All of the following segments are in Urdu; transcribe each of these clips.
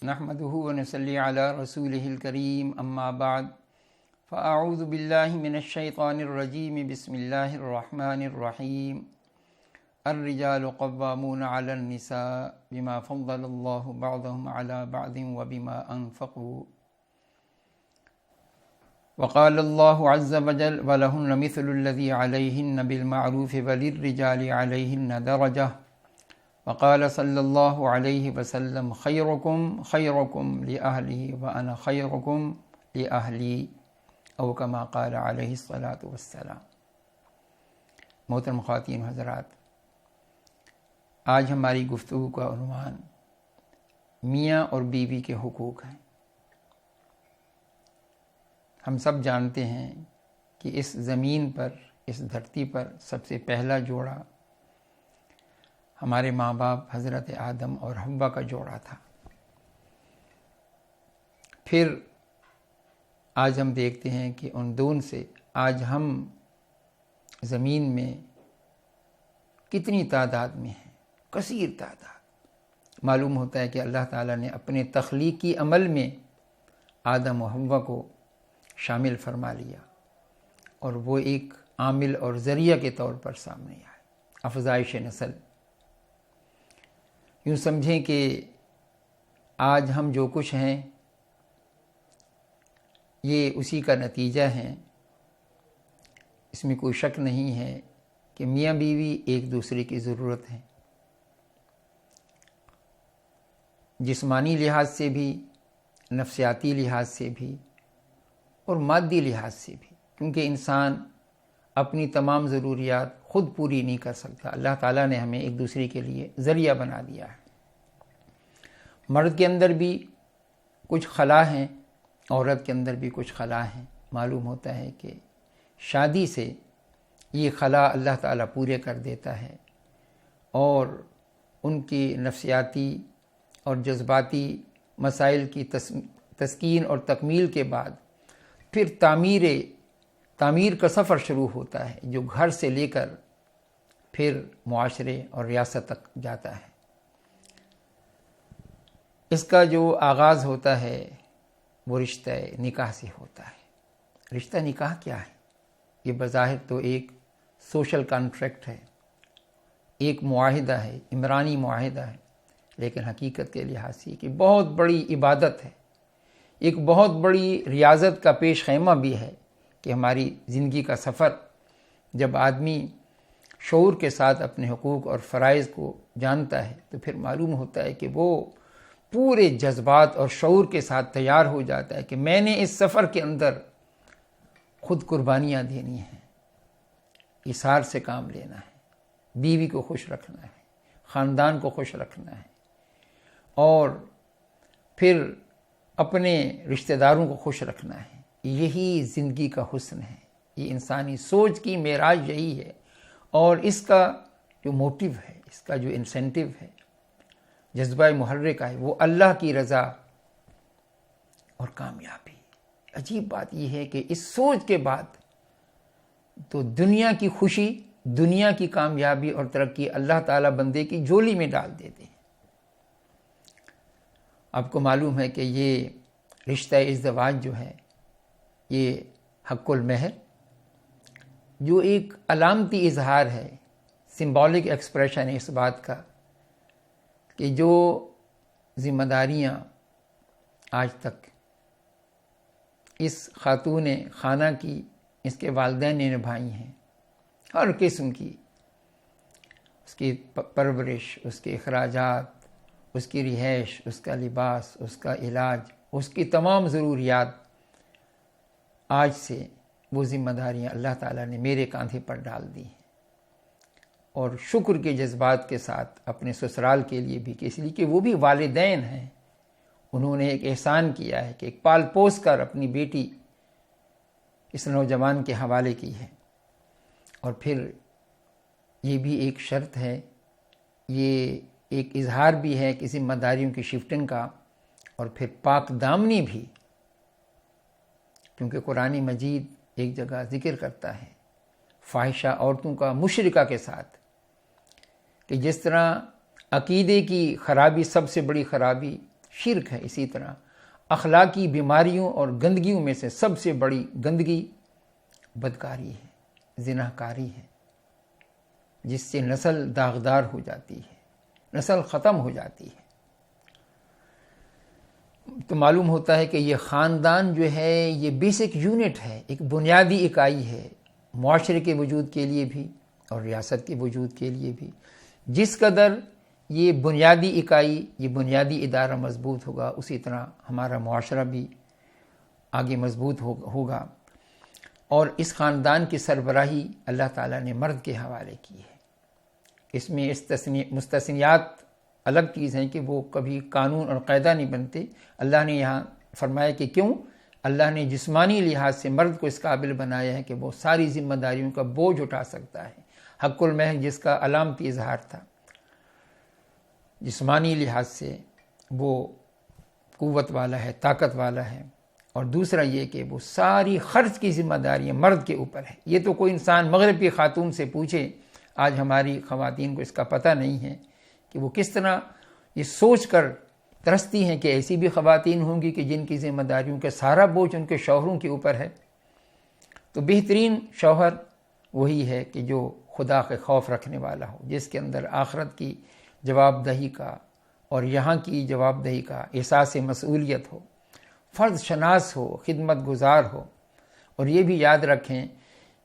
نحمده ونصلي على رسوله الكريم اما بعد فاعوذ بالله من الشيطان الرجيم بسم الله الرحمن الرحيم الرجال قوامون على النساء بما فضل الله بعضهم على بعض وبما انفقوا وقال الله عز وجل ولهن مثل الذي عليهن بالمعروف وللرجال عليهن درجة وقال صلی اللہ علیہ وسلم خیرکم خیرکم لأہلہ وأنا خیرکم لأہلی او کما قال علیہ الصلاۃ والسلام۔ محترم خواتین و حضرات، آج ہماری گفتگو کا عنوان میاں اور بیوی کے حقوق ہیں۔ ہم سب جانتے ہیں کہ اس زمین پر، اس دھرتی پر سب سے پہلا جوڑا ہمارے ماں باپ حضرت آدم اور حوا کا جوڑا تھا۔ پھر آج ہم دیکھتے ہیں کہ ان دونوں سے آج ہم زمین میں کتنی تعداد میں ہیں، کثیر تعداد۔ معلوم ہوتا ہے کہ اللہ تعالیٰ نے اپنے تخلیقی عمل میں آدم و حوا کو شامل فرما لیا، اور وہ ایک عامل اور ذریعہ کے طور پر سامنے آئے، افزائش نسل۔ یوں سمجھیں کہ آج ہم جو کچھ ہیں یہ اسی کا نتیجہ ہے۔ اس میں کوئی شک نہیں ہے کہ میاں بیوی ایک دوسرے کی ضرورت ہے، جسمانی لحاظ سے بھی، نفسیاتی لحاظ سے بھی اور مادی لحاظ سے بھی، کیونکہ انسان اپنی تمام ضروریات خود پوری نہیں کر سکتا۔ اللہ تعالیٰ نے ہمیں ایک دوسرے کے لیے ذریعہ بنا دیا ہے۔ مرد کے اندر بھی کچھ خلا ہیں، عورت کے اندر بھی کچھ خلا ہیں۔ معلوم ہوتا ہے کہ شادی سے یہ خلا اللہ تعالیٰ پورے کر دیتا ہے، اور ان کی نفسیاتی اور جذباتی مسائل کی تسکین اور تکمیل کے بعد پھر تعمیر کا سفر شروع ہوتا ہے، جو گھر سے لے کر پھر معاشرے اور ریاست تک جاتا ہے۔ اس کا جو آغاز ہوتا ہے وہ رشتہ نکاح سے ہوتا ہے۔ رشتہ نکاح کیا ہے؟ یہ بظاہر تو ایک سوشل کانٹریکٹ ہے، ایک معاہدہ ہے، عمرانی معاہدہ ہے، لیکن حقیقت کے لحاظ سے کہ بہت بڑی عبادت ہے، ایک بہت بڑی ریاضت کا پیش خیمہ بھی ہے کہ ہماری زندگی کا سفر جب آدمی شعور کے ساتھ اپنے حقوق اور فرائض کو جانتا ہے تو پھر معلوم ہوتا ہے کہ وہ پورے جذبات اور شعور کے ساتھ تیار ہو جاتا ہے کہ میں نے اس سفر کے اندر خود قربانیاں دینی ہیں، ایثار سے کام لینا ہے، بیوی کو خوش رکھنا ہے، خاندان کو خوش رکھنا ہے، اور پھر اپنے رشتہ داروں کو خوش رکھنا ہے۔ یہی زندگی کا حسن ہے، یہ انسانی سوچ کی معراج یہی ہے، اور اس کا جو موٹیو ہے، اس کا جو انسینٹیو ہے، جذبہ محرک ہے، وہ اللہ کی رضا اور کامیابی۔ عجیب بات یہ ہے کہ اس سوچ کے بعد تو دنیا کی خوشی، دنیا کی کامیابی اور ترقی اللہ تعالیٰ بندے کی جھولی میں ڈال دیتے ہیں۔ آپ کو معلوم ہے کہ یہ رشتہ ازدواج جو ہے یہ حق المہر، جو ایک علامتی اظہار ہے، سمبولک ایکسپریشن ہے اس بات کا کہ جو ذمہ داریاں آج تک اس خاتون خانہ کی، اس کے والدین نے نبھائی ہیں، ہر قسم کی، اس کی پرورش، اس کے اخراجات، اس کی رہائش، اس کا لباس، اس کا علاج، اس کی تمام ضروریات، آج سے وہ ذمہ داریاں اللہ تعالیٰ نے میرے کاندھے پر ڈال دی ہیں، اور شکر کے جذبات کے ساتھ اپنے سسرال کے لیے بھی، کہ اس لیے کہ وہ بھی والدین ہیں، انہوں نے ایک احسان کیا ہے کہ ایک پال پوس کر اپنی بیٹی اس نوجوان کے حوالے کی ہے، اور پھر یہ بھی ایک شرط ہے، یہ ایک اظہار بھی ہے کہ ذمہ داریوں کی شفٹنگ کا، اور پھر پاک دامنی بھی، کیونکہ قرآن مجید ایک جگہ ذکر کرتا ہے فاحشہ عورتوں کا مشرکہ کے ساتھ، کہ جس طرح عقیدے کی خرابی سب سے بڑی خرابی شرک ہے، اسی طرح اخلاقی بیماریوں اور گندگیوں میں سے سب سے بڑی گندگی بدکاری ہے، زنا کاری ہے، جس سے نسل داغدار ہو جاتی ہے، نسل ختم ہو جاتی ہے۔ تو معلوم ہوتا ہے کہ یہ خاندان جو ہے یہ بیسک یونٹ ہے، ایک بنیادی اکائی ہے معاشرے کے وجود کے لیے بھی اور ریاست کے وجود کے لیے بھی۔ جس قدر یہ بنیادی اکائی، یہ بنیادی ادارہ مضبوط ہوگا، اسی طرح ہمارا معاشرہ بھی آگے مضبوط ہوگا۔ اور اس خاندان کی سربراہی اللہ تعالیٰ نے مرد کے حوالے کی ہے۔ اس میں مستثنیات الگ چیز ہیں کہ وہ کبھی قانون اور قاعدہ نہیں بنتے۔ اللہ نے یہاں فرمایا کہ کیوں؟ اللہ نے جسمانی لحاظ سے مرد کو اس قابل بنایا ہے کہ وہ ساری ذمہ داریوں کا بوجھ اٹھا سکتا ہے۔ حق المحض جس کا علامتی اظہار تھا، جسمانی لحاظ سے وہ قوت والا ہے، طاقت والا ہے، اور دوسرا یہ کہ وہ ساری خرچ کی ذمہ داریاں مرد کے اوپر ہے۔ یہ تو کوئی انسان مغرب کی خاتون سے پوچھے، آج ہماری خواتین کو اس کا پتہ نہیں ہے کہ وہ کس طرح یہ سوچ کر ترستی ہیں کہ ایسی بھی خواتین ہوں گی کہ جن کی ذمہ داریوں کا سارا بوجھ ان کے شوہروں کے اوپر ہے۔ تو بہترین شوہر وہی ہے کہ جو خدا کے خوف رکھنے والا ہو، جس کے اندر آخرت کی جواب دہی کا اور یہاں کی جواب دہی کا احساس مسئولیت ہو، فرض شناس ہو، خدمت گزار ہو۔ اور یہ بھی یاد رکھیں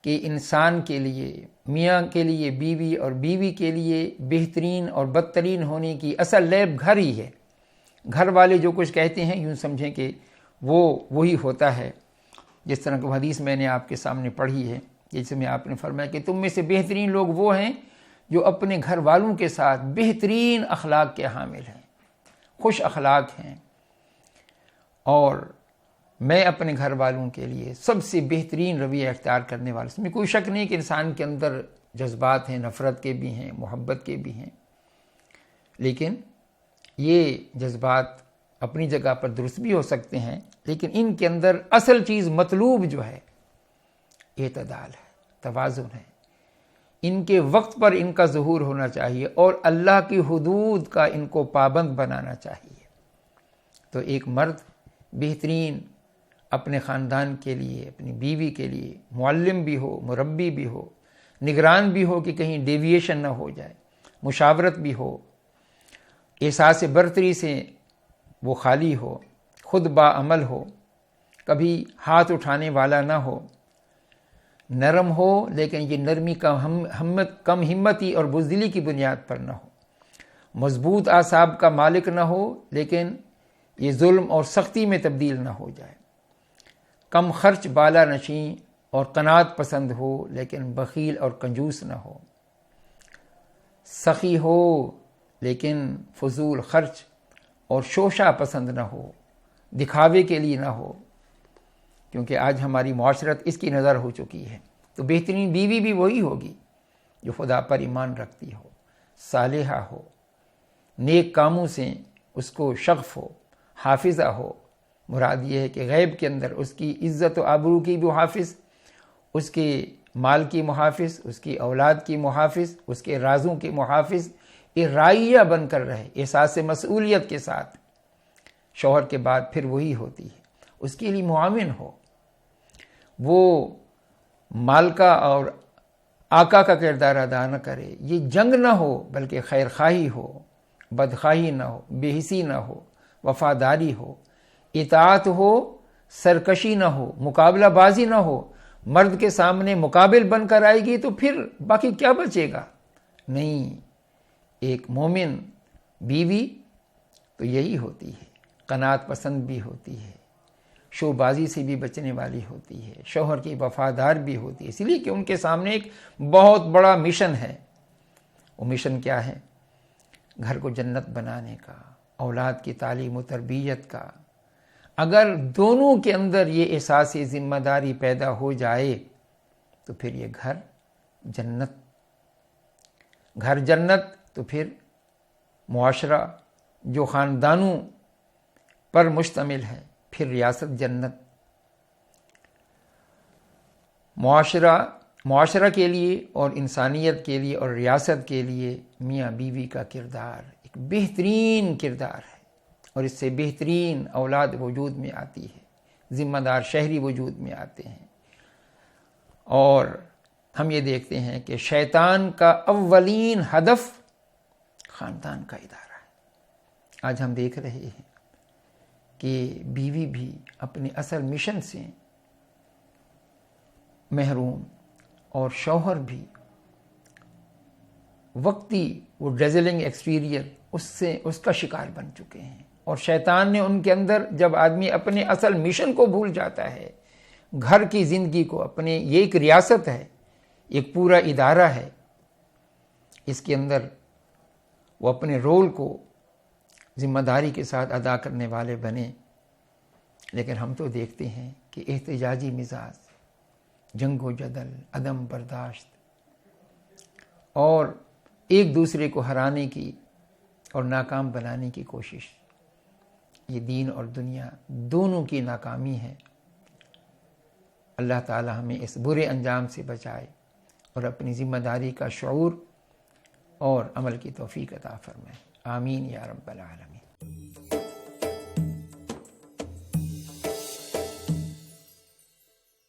کہ انسان کے لیے، میاں کے لیے بیوی اور بیوی کے لیے بہترین اور بدترین ہونے کی اصل لیب گھر ہی ہے۔ گھر والے جو کچھ کہتے ہیں یوں سمجھیں کہ وہی ہوتا ہے۔ جس طرح کہ حدیث میں نے آپ کے سامنے پڑھی ہے، جس میں آپ نے فرمایا کہ تم میں سے بہترین لوگ وہ ہیں جو اپنے گھر والوں کے ساتھ بہترین اخلاق کے حامل ہیں، خوش اخلاق ہیں۔ اور میں اپنے گھر والوں کے لیے سب سے بہترین رویہ اختیار کرنے والا۔ اس میں کوئی شک نہیں کہ انسان کے اندر جذبات ہیں، نفرت کے بھی ہیں، محبت کے بھی ہیں، لیکن یہ جذبات اپنی جگہ پر درست بھی ہو سکتے ہیں، لیکن ان کے اندر اصل چیز مطلوب جو ہے اعتدال ہے، توازن ہے۔ ان کے وقت پر ان کا ظہور ہونا چاہیے اور اللہ کی حدود کا ان کو پابند بنانا چاہیے۔ تو ایک مرد بہترین اپنے خاندان کے لیے، اپنی بیوی کے لیے معلم بھی ہو، مربی بھی ہو، نگران بھی ہو کہ کہیں ڈیویشن نہ ہو جائے، مشاورت بھی ہو، احساس برتری سے وہ خالی ہو، خود باعمل ہو، کبھی ہاتھ اٹھانے والا نہ ہو، نرم ہو لیکن یہ نرمی کم ہمتی اور بزدلی کی بنیاد پر نہ ہو، مضبوط اعصاب کا مالک نہ ہو لیکن یہ ظلم اور سختی میں تبدیل نہ ہو جائے، کم خرچ بالا نشیں اور قناعت پسند ہو لیکن بخیل اور کنجوس نہ ہو، سخی ہو لیکن فضول خرچ اور شوشہ پسند نہ ہو، دکھاوے کے لیے نہ ہو، کیونکہ آج ہماری معاشرت اس کی نظر ہو چکی ہے۔ تو بہترین بیوی بھی وہی ہوگی جو خدا پر ایمان رکھتی ہو، صالحہ ہو، نیک کاموں سے اس کو شغف ہو، حافظہ ہو۔ مراد یہ ہے کہ غیب کے اندر اس کی عزت و آبرو کی بھی محافظ، اس کے مال کی محافظ، اس کی اولاد کی محافظ، اس کے رازوں کی محافظ، ایک رائیہ بن کر رہے احساس مسئولیت کے ساتھ۔ شوہر کے بعد پھر وہی ہوتی ہے، اس کے لیے معاون ہو، وہ مالکہ اور آقا کا کردار ادا نہ کرے، یہ جنگ نہ ہو بلکہ خیر خواہی ہو، بدخواہی نہ ہو، بے حسی نہ ہو، وفاداری ہو، اطاعت ہو، سرکشی نہ ہو، مقابلہ بازی نہ ہو۔ مرد کے سامنے مقابل بن کر آئے گی تو پھر باقی کیا بچے گا؟ نہیں، ایک مومن بیوی تو یہی ہوتی ہے، قناعت پسند بھی ہوتی ہے، شو بازی سے بھی بچنے والی ہوتی ہے، شوہر کی وفادار بھی ہوتی ہے، اس لیے کہ ان کے سامنے ایک بہت بڑا مشن ہے۔ وہ مشن کیا ہے؟ گھر کو جنت بنانے کا، اولاد کی تعلیم و تربیت کا۔ اگر دونوں کے اندر یہ احساس ذمہ داری پیدا ہو جائے تو پھر یہ گھر جنت تو پھر معاشرہ جو خاندانوں پر مشتمل ہے، پھر ریاست جنت۔ معاشرہ کے لیے اور انسانیت کے لیے اور ریاست کے لیے میاں بیوی کا کردار ایک بہترین کردار ہے، اور اس سے بہترین اولاد وجود میں آتی ہے، ذمہ دار شہری وجود میں آتے ہیں۔ اور ہم یہ دیکھتے ہیں کہ شیطان کا اولین ہدف خاندان کا ادارہ ہے۔ آج ہم دیکھ رہے ہیں کہ بیوی بھی اپنے اصل مشن سے محروم اور شوہر بھی وقتی وہ ڈیزلنگ ایکسٹیریئر اس کا شکار بن چکے ہیں۔ اور شیطان نے ان کے اندر، جب آدمی اپنے اصل مشن کو بھول جاتا ہے، گھر کی زندگی کو، اپنے یہ ایک ریاست ہے، ایک پورا ادارہ ہے، اس کے اندر وہ اپنے رول کو ذمہ داری کے ساتھ ادا کرنے والے بنے۔ لیکن ہم تو دیکھتے ہیں کہ احتجاجی مزاج، جنگ و جدل، عدم برداشت اور ایک دوسرے کو ہرانے کی اور ناکام بنانے کی کوشش، یہ دین اور دنیا دونوں کی ناکامی ہے۔ اللہ تعالی ہمیں اس برے انجام سے بچائے اور اپنی ذمہ داری کا شعور اور عمل کی توفیق عطا فرمائے۔ آمین یا رب العالمین۔